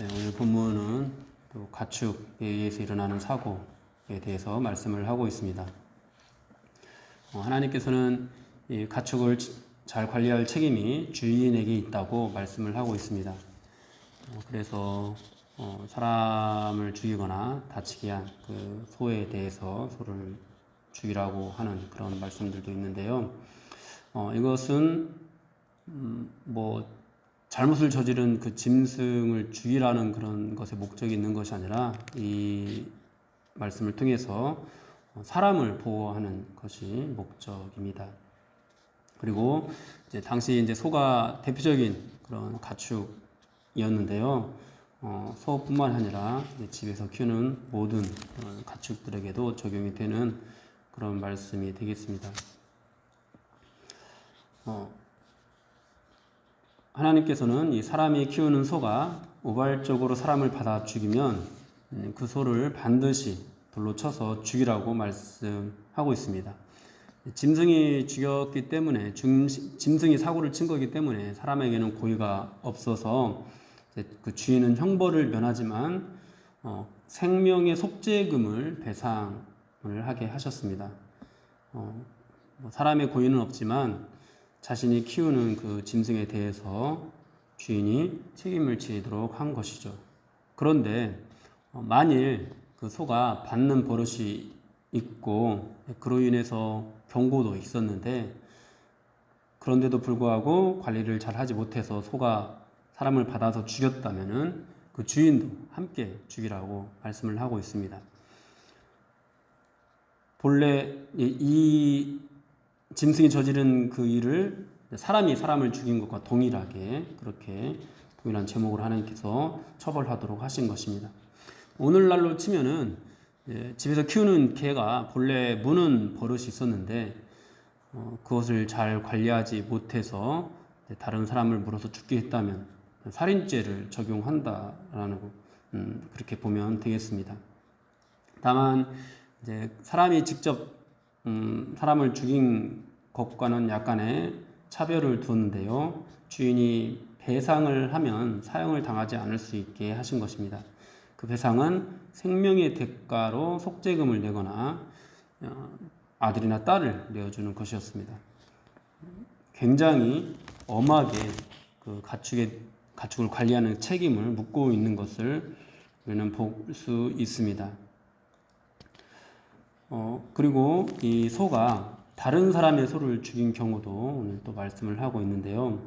네, 오늘 본문은 또 가축에 의해서 일어나는 사고에 대해서 말씀을 하고 있습니다. 하나님께서는 이 가축을 잘 관리할 책임이 주인에게 있다고 말씀을 하고 있습니다. 그래서 사람을 죽이거나 다치게 한 그 소에 대해서 소를 죽이라고 하는 그런 말씀들도 있는데요. 이것은 잘못을 저지른 그 짐승을 죽이라는 그런 것에 목적이 있는 것이 아니라 이 말씀을 통해서 사람을 보호하는 것이 목적입니다. 그리고 이제 당시 이제 소가 대표적인 그런 가축이었는데요. 소뿐만 아니라 집에서 키우는 모든 가축들에게도 적용이 되는 그런 말씀이 되겠습니다. 하나님께서는 이 사람이 키우는 소가 우발적으로 사람을 받아 죽이면 그 소를 반드시 돌로 쳐서 죽이라고 말씀하고 있습니다. 짐승이 죽였기 때문에 짐승이 사고를 친 거기 때문에 사람에게는 고의가 없어서 그 주인은 형벌을 면하지만 생명의 속죄금을 배상을 하게 하셨습니다. 사람의 고의는 없지만 자신이 키우는 그 짐승에 대해서 주인이 책임을 지도록 한 것이죠. 그런데 만일 그 소가 받는 버릇이 있고 그로 인해서 경고도 있었는데 그런데도 불구하고 관리를 잘 하지 못해서 소가 사람을 받아서 죽였다면은 그 주인도 함께 죽이라고 말씀을 하고 있습니다. 본래 이 짐승이 저지른 그 일을 사람이 사람을 죽인 것과 동일하게 그렇게 동일한 제목으로 하나님께서 처벌하도록 하신 것입니다. 오늘날로 치면은 집에서 키우는 개가 본래 무는 버릇이 있었는데 그것을 잘 관리하지 못해서 다른 사람을 물어서 죽게 했다면 살인죄를 적용한다라는 그렇게 보면 되겠습니다. 다만 이제 사람이 직접 사람을 죽인 것과는 약간의 차별을 두는데요. 주인이 배상을 하면 사형을 당하지 않을 수 있게 하신 것입니다. 그 배상은 생명의 대가로 속죄금을 내거나 아들이나 딸을 내어주는 것이었습니다. 굉장히 엄하게 그 가축을 관리하는 책임을 묻고 있는 것을 우리는 볼 수 있습니다. 그리고 이 소가 다른 사람의 소를 죽인 경우도 오늘 또 말씀을 하고 있는데요.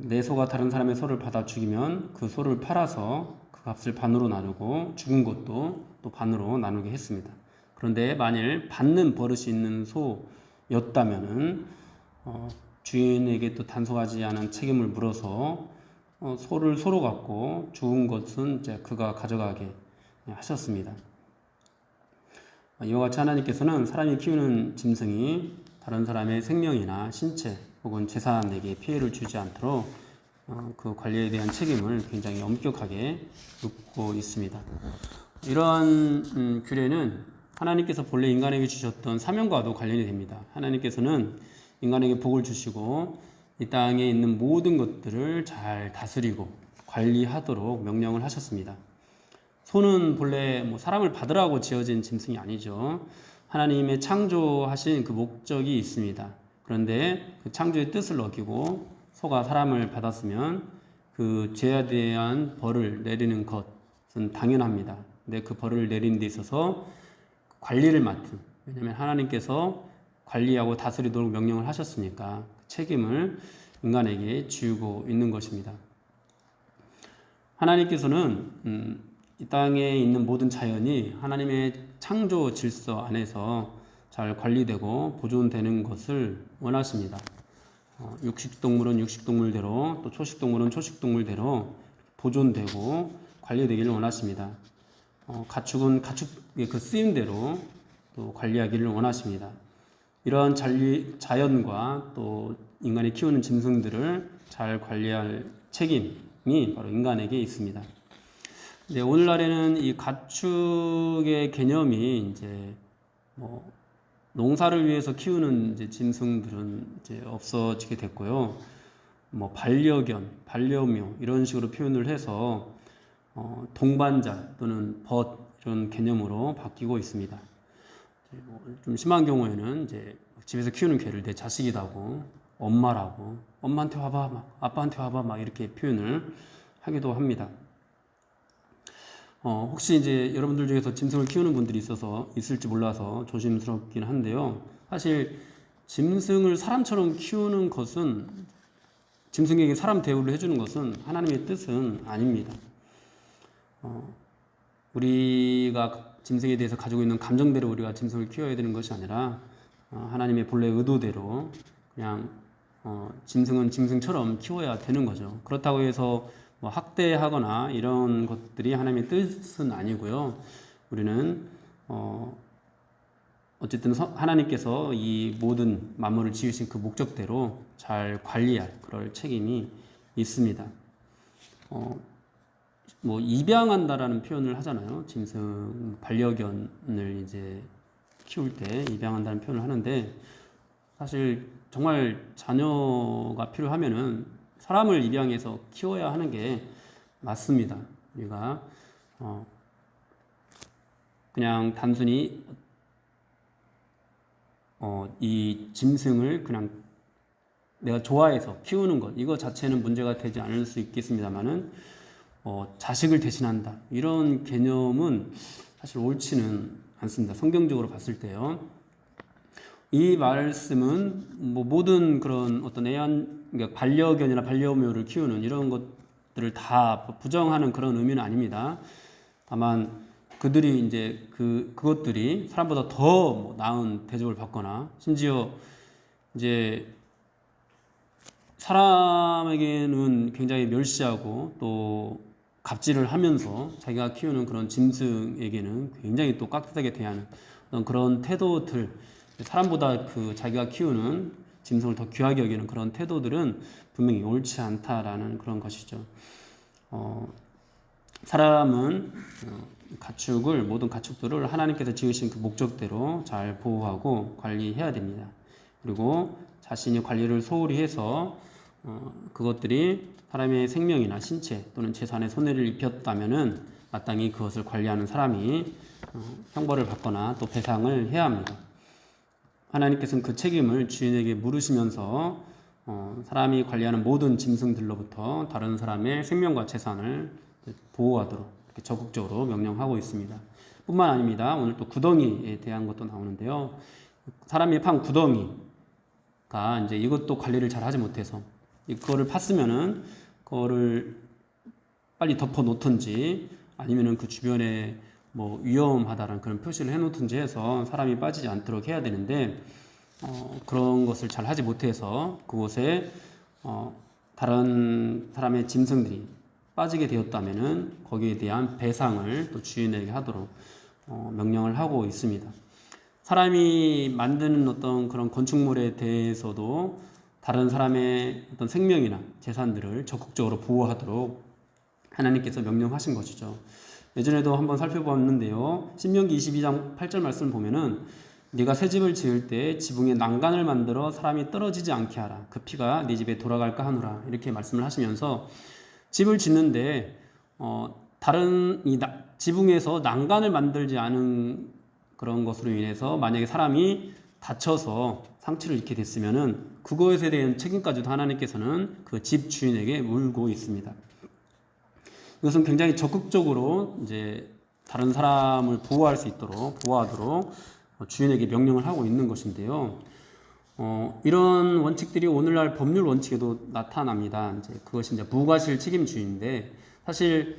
내 소가 다른 사람의 소를 받아 죽이면 그 소를 팔아서 그 값을 반으로 나누고 죽은 것도 또 반으로 나누게 했습니다. 그런데 만일 받는 버릇이 있는 소였다면은 주인에게 또 단속하지 않은 책임을 물어서 소를 소로 갖고 죽은 것은 이제 그가 가져가게 하셨습니다. 이와 같이 하나님께서는 사람이 키우는 짐승이 다른 사람의 생명이나 신체 혹은 재산에게 피해를 주지 않도록 그 관리에 대한 책임을 굉장히 엄격하게 묻고 있습니다. 이러한 규례는 하나님께서 본래 인간에게 주셨던 사명과도 관련이 됩니다. 하나님께서는 인간에게 복을 주시고 이 땅에 있는 모든 것들을 잘 다스리고 관리하도록 명령을 하셨습니다. 소는 본래 사람을 받으라고 지어진 짐승이 아니죠. 하나님의 창조하신 그 목적이 있습니다. 그런데 그 창조의 뜻을 어기고 소가 사람을 받았으면 그 죄에 대한 벌을 내리는 것은 당연합니다. 근데 그 벌을 내리는 데 있어서 관리를 맡은, 왜냐하면 하나님께서 관리하고 다스리도록 명령을 하셨으니까 책임을 인간에게 지우고 있는 것입니다. 하나님께서는 이 땅에 있는 모든 자연이 하나님의 창조 질서 안에서 잘 관리되고 보존되는 것을 원하십니다. 육식동물은 육식동물대로 또 초식동물은 초식동물대로 보존되고 관리되기를 원하십니다. 가축은 가축의 그 쓰임대로 또 관리하기를 원하십니다. 이러한 자연과 또 인간이 키우는 짐승들을 잘 관리할 책임이 바로 인간에게 있습니다. 네, 오늘날에는 이 가축의 개념이 이제 농사를 위해서 키우는 이제 짐승들은 이제 없어지게 됐고요. 반려견, 반려묘 이런 식으로 표현을 해서 동반자 또는 벗 이런 개념으로 바뀌고 있습니다. 좀 심한 경우에는 이제 집에서 키우는 개를 내 자식이라고 엄마라고 엄마한테 와봐 막 아빠한테 와봐 막 이렇게 표현을 하기도 합니다. 혹시 이제 여러분들 중에서 짐승을 키우는 분들이 있을지 몰라서 조심스럽긴 한데요. 사실 짐승을 사람처럼 키우는 것은 짐승에게 사람 대우를 해주는 것은 하나님의 뜻은 아닙니다. 우리가 짐승에 대해서 가지고 있는 감정대로 우리가 짐승을 키워야 되는 것이 아니라 하나님의 본래 의도대로 그냥 짐승은 짐승처럼 키워야 되는 거죠. 그렇다고 해서 뭐 학대하거나 이런 것들이 하나님의 뜻은 아니고요. 우리는 어쨌든 하나님께서 이 모든 만물을 지으신 그 목적대로 잘 관리할 그럴 책임이 있습니다. 뭐 입양한다라는 표현을 하잖아요. 짐승 반려견을 이제 키울 때 입양한다는 표현을 하는데 사실 정말 자녀가 필요하면은 사람을 입양해서 키워야 하는 게 맞습니다. 우리가 그냥 단순히 이 짐승을 그냥 내가 좋아해서 키우는 것 이거 자체는 문제가 되지 않을 수 있겠습니다만은 자식을 대신한다 이런 개념은 사실 옳지는 않습니다. 성경적으로 봤을 때요. 이 말씀은 뭐 모든 그런 어떤 그러니까 반려견이나 반려묘를 키우는 이런 것들을 다 부정하는 그런 의미는 아닙니다. 다만 그들이 이제 그것들이 사람보다 더 나은 대접을 받거나 심지어 이제 사람에게는 굉장히 멸시하고 또 갑질을 하면서 자기가 키우는 그런 짐승에게는 굉장히 또 깍듯하게 대하는 그런 태도들, 사람보다 자기가 키우는 짐승을 더 귀하게 여기는 그런 태도들은 분명히 옳지 않다라는 그런 것이죠. 사람은 모든 가축들을 하나님께서 지으신 그 목적대로 잘 보호하고 관리해야 됩니다. 그리고 자신이 관리를 소홀히 해서 그것들이 사람의 생명이나 신체 또는 재산에 손해를 입혔다면은 마땅히 그것을 관리하는 사람이 형벌을 받거나 또 배상을 해야 합니다. 하나님께서는 그 책임을 주인에게 물으시면서 사람이 관리하는 모든 짐승들로부터 다른 사람의 생명과 재산을 보호하도록 이렇게 적극적으로 명령하고 있습니다. 뿐만 아닙니다. 오늘 또 구덩이에 대한 것도 나오는데요. 사람이 판 구덩이가 이제 이것도 관리를 잘 하지 못해서 그거를 팠으면은 그거를 빨리 덮어 놓든지 아니면은 그 주변에 뭐 위험하다라는 그런 표시를 해 놓든지 해서 사람이 빠지지 않도록 해야 되는데 그런 것을 잘 하지 못해서 그곳에 다른 사람의 짐승들이 빠지게 되었다면은 거기에 대한 배상을 또 주인에게 하도록 명령을 하고 있습니다. 사람이 만드는 어떤 그런 건축물에 대해서도 다른 사람의 어떤 생명이나 재산들을 적극적으로 보호하도록 하나님께서 명령하신 것이죠. 예전에도 한번 살펴보았는데요. 신명기 22장 8절 말씀을 보면은 네가 새 집을 지을 때 지붕에 난간을 만들어 사람이 떨어지지 않게 하라. 그 피가 네 집에 돌아갈까 하노라. 이렇게 말씀을 하시면서 집을 짓는데 다른 지붕에서 난간을 만들지 않은 그런 것으로 인해서 만약에 사람이 다쳐서 상처를 입게 됐으면은 그것에 대한 책임까지도 하나님께서는 그 집 주인에게 물고 있습니다. 이것은 굉장히 적극적으로 이제 다른 사람을 보호하도록 주인에게 명령을 하고 있는 것인데요. 이런 원칙들이 오늘날 법률 원칙에도 나타납니다. 그것이 이제 무과실 책임주의인데 사실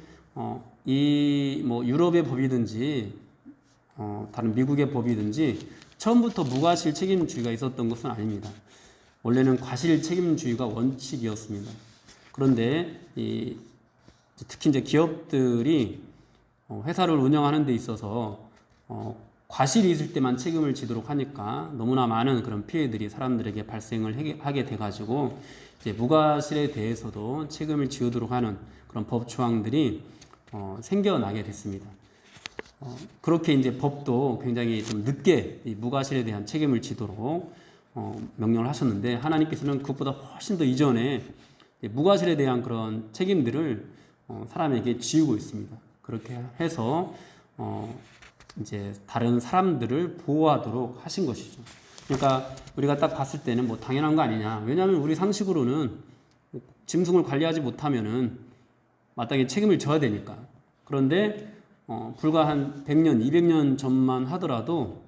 이 뭐 유럽의 법이든지 다른 미국의 법이든지 처음부터 무과실 책임주의가 있었던 것은 아닙니다. 원래는 과실 책임주의가 원칙이었습니다. 그런데 특히 이제 기업들이 회사를 운영하는 데 있어서 과실이 있을 때만 책임을 지도록 하니까 너무나 많은 그런 피해들이 사람들에게 발생을 하게 돼가지고 이제 무과실에 대해서도 책임을 지도록 하는 그런 법 조항들이 생겨나게 됐습니다. 그렇게 이제 법도 굉장히 좀 늦게 이 무과실에 대한 책임을 지도록 명령을 하셨는데 하나님께서는 그것보다 훨씬 더 이전에 무과실에 대한 그런 책임들을 사람에게 지우고 있습니다. 그렇게 해서 이제 다른 사람들을 보호하도록 하신 것이죠. 그러니까 우리가 딱 봤을 때는 뭐 당연한 거 아니냐. 왜냐하면 우리 상식으로는 짐승을 관리하지 못하면은 마땅히 책임을 져야 되니까. 그런데 불과 한 100년, 200년 전만 하더라도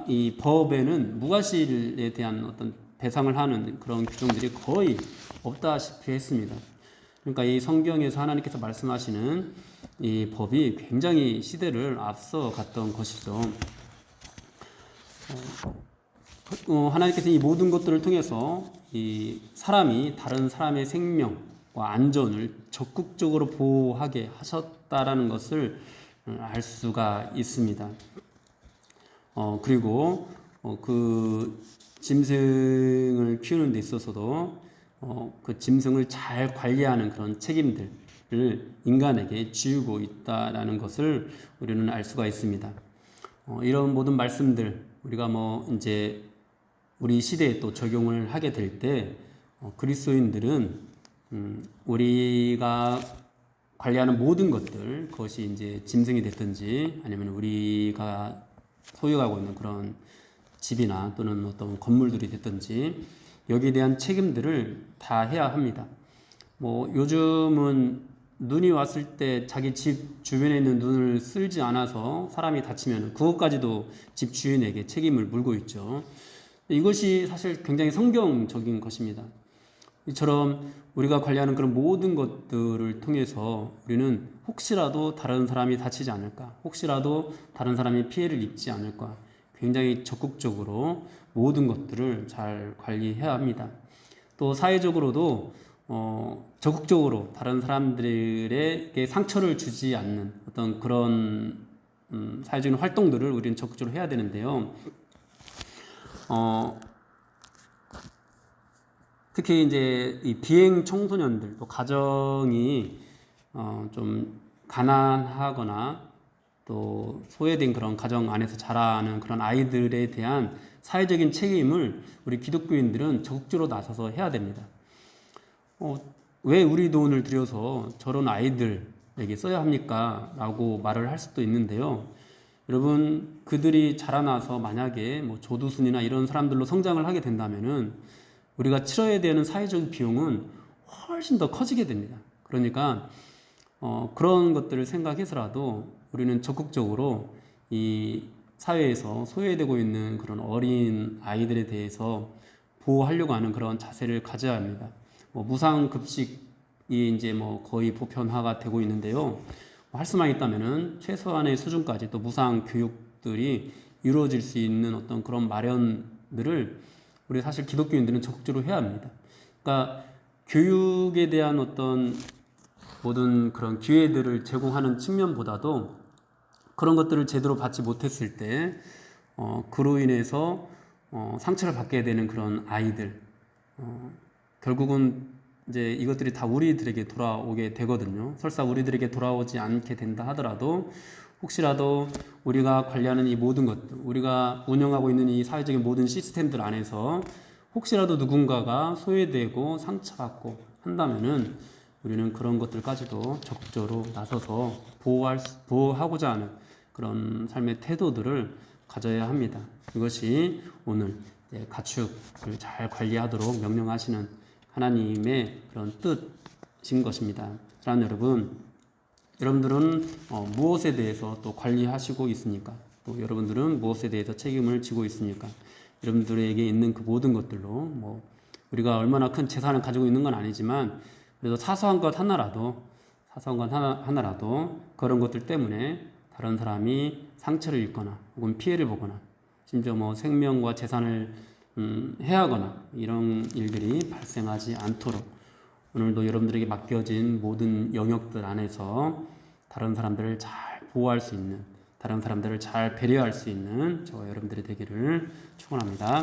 이 법에는 무과실에 대한 어떤 배상을 하는 그런 규정들이 거의 없다시피 했습니다. 그러니까 이 성경에서 하나님께서 말씀하시는 이 법이 굉장히 시대를 앞서 갔던 것이죠. 하나님께서 이 모든 것들을 통해서 이 사람이 다른 사람의 생명과 안전을 적극적으로 보호하게 하셨다라는 것을 알 수가 있습니다. 그리고 그 짐승을 키우는 데 있어서도 그 짐승을 잘 관리하는 그런 책임들을 인간에게 지우고 있다라는 것을 우리는 알 수가 있습니다. 이런 모든 말씀들 우리가 이제 우리 시대에 또 적용을 하게 될 때 그리스도인들은 우리가 관리하는 모든 것들, 그것이 이제 짐승이 됐든지 아니면 우리가 소유하고 있는 그런 집이나 또는 어떤 건물들이 됐든지 여기에 대한 책임들을 다 해야 합니다. 요즘은 눈이 왔을 때 자기 집 주변에 있는 눈을 쓸지 않아서 사람이 다치면 그것까지도 집 주인에게 책임을 물고 있죠. 이것이 사실 굉장히 성경적인 것입니다. 이처럼 우리가 관리하는 그런 모든 것들을 통해서 우리는 혹시라도 다른 사람이 다치지 않을까, 혹시라도 다른 사람이 피해를 입지 않을까, 굉장히 적극적으로 모든 것들을 잘 관리해야 합니다. 또 사회적으로도 적극적으로 다른 사람들에게 상처를 주지 않는 어떤 그런 사회적인 활동들을 우리는 적극적으로 해야 되는데요. 특히 이제 이 비행 청소년들, 또 가정이 좀 가난하거나 또 소외된 그런 가정 안에서 자라는 그런 아이들에 대한 사회적인 책임을 우리 기독교인들은 적극적으로 나서서 해야 됩니다. 왜 우리 돈을 들여서 저런 아이들에게 써야 합니까? 라고 말을 할 수도 있는데요. 여러분, 그들이 자라나서 만약에 조두순이나 이런 사람들로 성장을 하게 된다면은 우리가 치러야 되는 사회적 비용은 훨씬 더 커지게 됩니다. 그러니까 그런 것들을 생각해서라도 우리는 적극적으로 이 사회에서 소외되고 있는 그런 어린 아이들에 대해서 보호하려고 하는 그런 자세를 가져야 합니다. 무상급식이 이제 거의 보편화가 되고 있는데요. 할 수만 있다면은 최소한의 수준까지 또 무상 교육들이 이루어질 수 있는 어떤 그런 마련들을 우리 사실 기독교인들은 적극적으로 해야 합니다. 그러니까 교육에 대한 어떤 모든 그런 기회들을 제공하는 측면보다도 그런 것들을 제대로 받지 못했을 때 그로 인해서 상처를 받게 되는 그런 아이들, 결국은 이제 이것들이 다 우리들에게 돌아오게 되거든요. 설사 우리들에게 돌아오지 않게 된다 하더라도 혹시라도 우리가 관리하는 이 모든 것들, 우리가 운영하고 있는 이 사회적인 모든 시스템들 안에서 혹시라도 누군가가 소외되고 상처받고 한다면은 우리는 그런 것들까지도 적극적으로 나서서 보호하고자 하는 그런 삶의 태도들을 가져야 합니다. 이것이 오늘 가축을 잘 관리하도록 명령하시는 하나님의 그런 뜻인 것입니다. 사랑하는 여러분, 여러분들은 무엇에 대해서 또 관리하시고 있습니까? 또 여러분들은 무엇에 대해서 책임을 지고 있습니까? 여러분들에게 있는 그 모든 것들로 우리가 얼마나 큰 재산을 가지고 있는 건 아니지만 그래도 사소한 것 하나라도 그런 것들 때문에 다른 사람이 상처를 입거나 혹은 피해를 보거나 심지어 생명과 재산을 해하거나 이런 일들이 발생하지 않도록 오늘도 여러분들에게 맡겨진 모든 영역들 안에서 다른 사람들을 잘 보호할 수 있는, 다른 사람들을 잘 배려할 수 있는 저와 여러분들이 되기를 축원합니다.